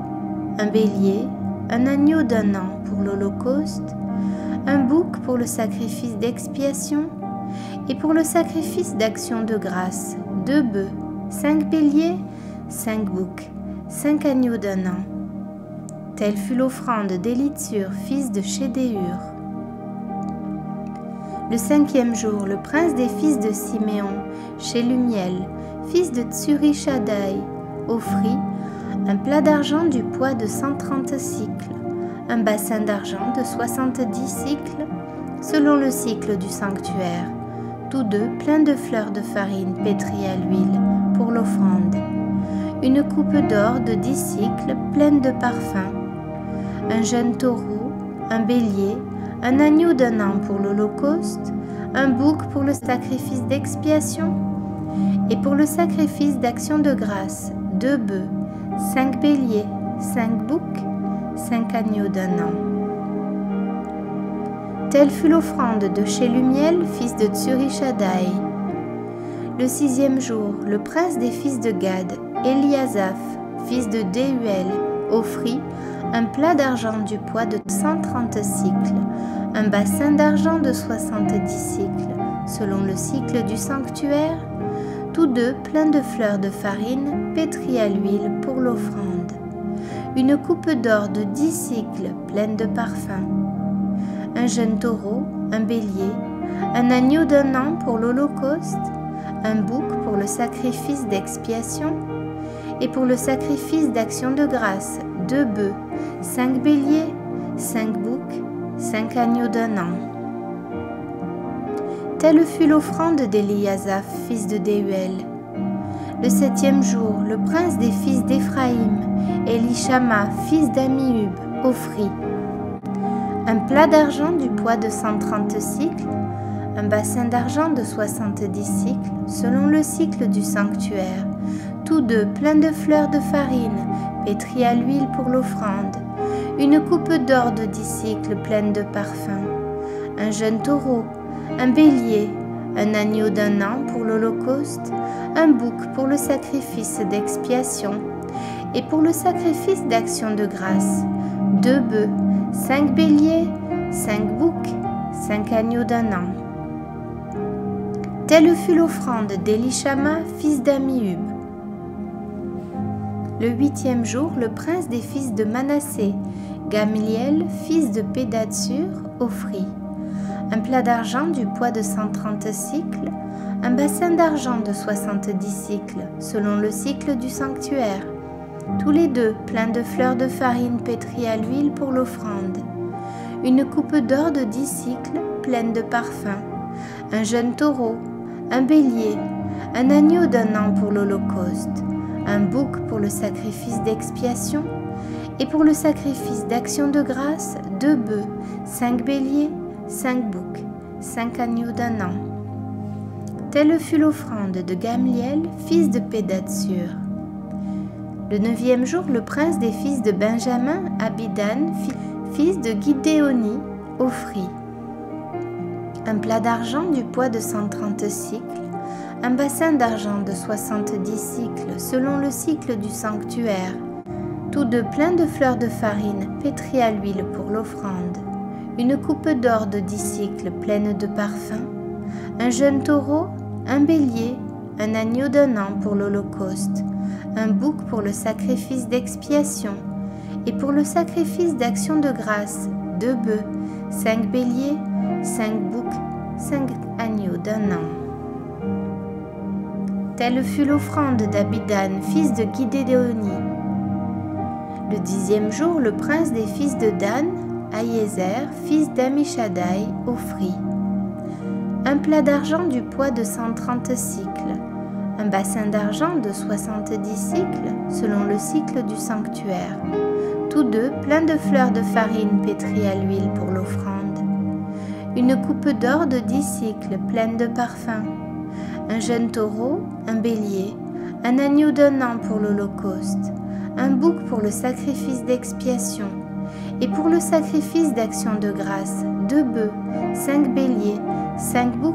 un bélier, un agneau d'1 an pour l'holocauste, un bouc pour le sacrifice d'expiation et pour le sacrifice d'action de grâce, 2 bœufs, 5 béliers, 5 boucs, 5 agneaux d'1 an. Telle fut l'offrande d'Élitsur, fils de Chédéur. Le 5e jour, le prince des fils de Siméon, Shelumiel, fils de Tsurishaddaï, offrit un plat d'argent du poids de 130 cycles, un bassin d'argent de 70 cycles, selon le cycle du sanctuaire, tous deux pleins de fleurs de farine pétries à l'huile pour l'offrande. Une coupe d'or de 10 cycles pleine de parfums, un jeune taureau, un bélier, un agneau d'un an pour l'Holocauste, un bouc pour le sacrifice d'expiation, et pour le sacrifice d'action de grâce, 2 bœufs, 5 béliers, 5 boucs, 5 agneaux d'un an. Telle fut l'offrande de Shelumiel, fils de Tsurishaddaï. Le 6e jour, le prince des fils de Gad, Eliasaph, fils de Déhuel, offrit un plat d'argent du poids de 130 cycles, un bassin d'argent de 70 cycles, selon le cycle du sanctuaire, tous deux pleins de fleurs de farine pétries à l'huile pour l'offrande, une coupe d'or de 10 cycles pleine de parfums, un jeune taureau, un bélier, un agneau d'un an pour l'Holocauste, un bouc pour le sacrifice d'expiation, et pour le sacrifice d'action de grâce, 2 bœufs, 5 béliers, 5 boucs, 5 agneaux d'un an. Telle fut l'offrande d'Eliasaph, fils de Déhuel. Le 7e jour, le prince des fils d'Éphraïm, Élishama, fils d'Amihud, offrit un plat d'argent du poids de 130 cycles, un bassin d'argent de 70 cycles, selon le cycle du sanctuaire, tous deux pleins de fleurs de farine, pétries à l'huile pour l'offrande, une coupe d'or de 10 cycles pleine de parfums, un jeune taureau, un bélier, un agneau d'un an pour l'Holocauste, un bouc pour le sacrifice d'expiation, et pour le sacrifice d'action de grâce, 2 bœufs, 5 béliers, 5 boucs, 5 agneaux d'un an. Telle fut l'offrande d'Élishama, fils d'Amihud. Le 8e jour, le prince des fils de Manassé, Gamliel, fils de Pédatsur, offrit un plat d'argent du poids de 130 cycles, un bassin d'argent de 70 cycles, selon le cycle du sanctuaire, tous les deux pleins de fleurs de farine pétries à l'huile pour l'offrande, une coupe d'or de 10 cycles pleine de parfums, un jeune taureau, un bélier, un agneau d'un an pour l'Holocauste, un bouc pour le sacrifice d'expiation, et pour le sacrifice d'action de grâce, 2 bœufs, 5 béliers, 5 boucs, 5 agneaux d'un an. Telle fut l'offrande de Gamliel, fils de Pédatsur. Le 9e jour, le prince des fils de Benjamin, Abidan, fils de Gidéoni, offrit un plat d'argent du poids de 130 cycles, un bassin d'argent de 70 cycles selon le cycle du sanctuaire, tous deux pleins de fleurs de farine pétries à l'huile pour l'offrande, une coupe d'or de 10 cycles pleine de parfums, un jeune taureau, un bélier, un agneau d'un an pour l'Holocauste, un bouc pour le sacrifice d'expiation, et pour le sacrifice d'action de grâce, 2 bœufs, 5 béliers, 5 boucs, 5 agneaux d'un an. Telle fut l'offrande d'Abidan, fils de Gidéoni. Le 10e jour, le prince des fils de Dan, Ahiézer, fils d'Amishaddaï, offrit un plat d'argent du poids de 130 cycles, un bassin d'argent de 70 cycles, selon le cycle du sanctuaire, tous deux pleins de fleurs de farine pétries à l'huile pour l'offrande, une coupe d'or de 10 cycles pleine de parfums, un jeune taureau, un bélier, un agneau d'un an pour l'Holocauste, un bouc pour le sacrifice d'expiation, et pour le sacrifice d'action de grâce, 2 bœufs, 5 béliers, 5 boucs,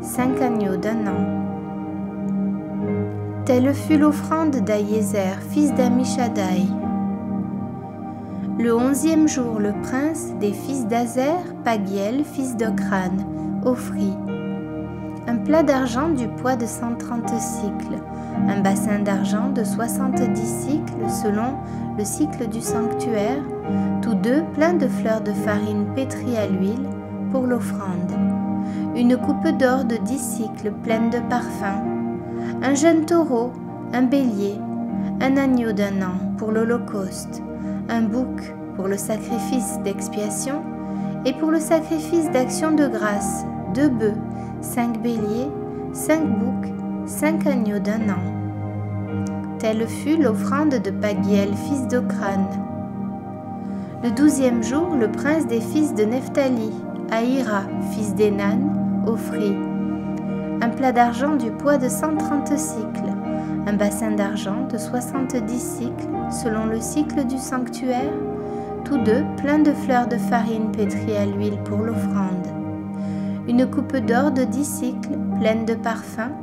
5 agneaux d'un an. Telle fut l'offrande d'Ahiézer, fils d'Amishaddaï. Le 11e jour, le prince des fils d'Azer, Pagiel, fils d'Ocran, offrit un plat d'argent du poids de 130 cycles, un bassin d'argent de 70 cycles selon le cycle du sanctuaire, tous deux pleins de fleurs de farine pétries à l'huile pour l'offrande, une coupe d'or de 10 cycles pleine de parfums, un jeune taureau, un bélier, un agneau d'un an pour l'Holocauste, un bouc pour le sacrifice d'expiation et pour le sacrifice d'action de grâce, 2 bœufs, 5 béliers, 5 boucs, 5 agneaux d'un an. Telle fut l'offrande de Pagiel, fils d'Ocran. Le 12e jour, le prince des fils de Nephtali, Ahira, fils d'Énan, offrit un plat d'argent du poids de 130 cycles, un bassin d'argent de 70 cycles, selon le cycle du sanctuaire, tous deux pleins de fleurs de farine pétrie à l'huile pour l'offrande, une coupe d'or de 10 cycles, pleine de parfums,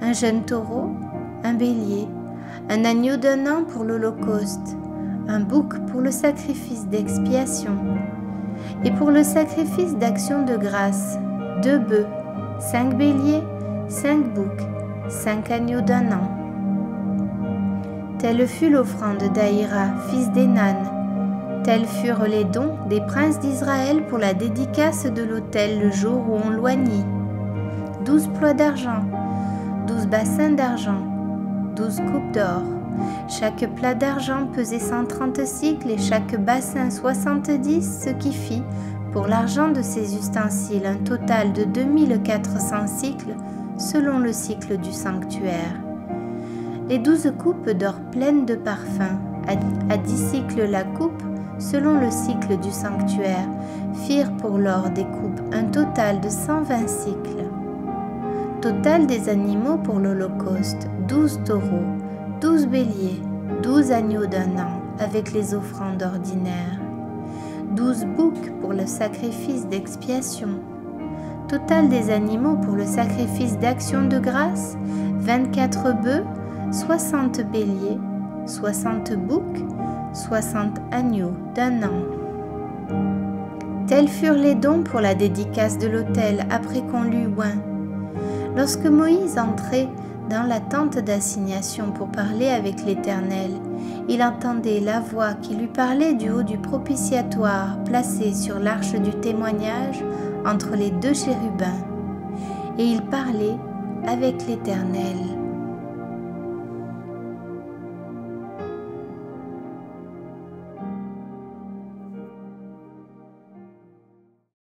un jeune taureau, un bélier, un agneau d'1 an pour l'holocauste, un bouc pour le sacrifice d'expiation, et pour le sacrifice d'action de grâce, 2 bœufs, 5 béliers, 5 boucs, 5 agneaux d'1 an. Telle fut l'offrande d'Ahira, fils d'Énan. Tels furent les dons des princes d'Israël pour la dédicace de l'autel le jour où on l'oignit. 12 ploies d'argent, 12 bassins d'argent, 12 coupes d'or. Chaque plat d'argent pesait 130 cycles et chaque bassin 70, ce qui fit, pour l'argent de ces ustensiles, un total de 2400 cycles, selon le cycle du sanctuaire. Les 12 coupes d'or pleines de parfums, à 10 cycles la coupe, selon le cycle du sanctuaire, firent pour l'or des coupes un total de 120 cycles. Total des animaux pour l'holocauste, 12 taureaux, 12 béliers, 12 agneaux d'1 an, avec les offrandes ordinaires, 12 boucs pour le sacrifice d'expiation. Total des animaux pour le sacrifice d'action de grâce, 24 bœufs, 60 béliers, 60 boucs, 60 agneaux d'1 an. Tels furent les dons pour la dédicace de l'autel après qu'on l'eut oint. Lorsque Moïse entrait dans la tente d'assignation pour parler avec l'Éternel, il entendait la voix qui lui parlait du haut du propitiatoire placé sur l'arche du témoignage entre les 2 chérubins. Et il parlait avec l'Éternel.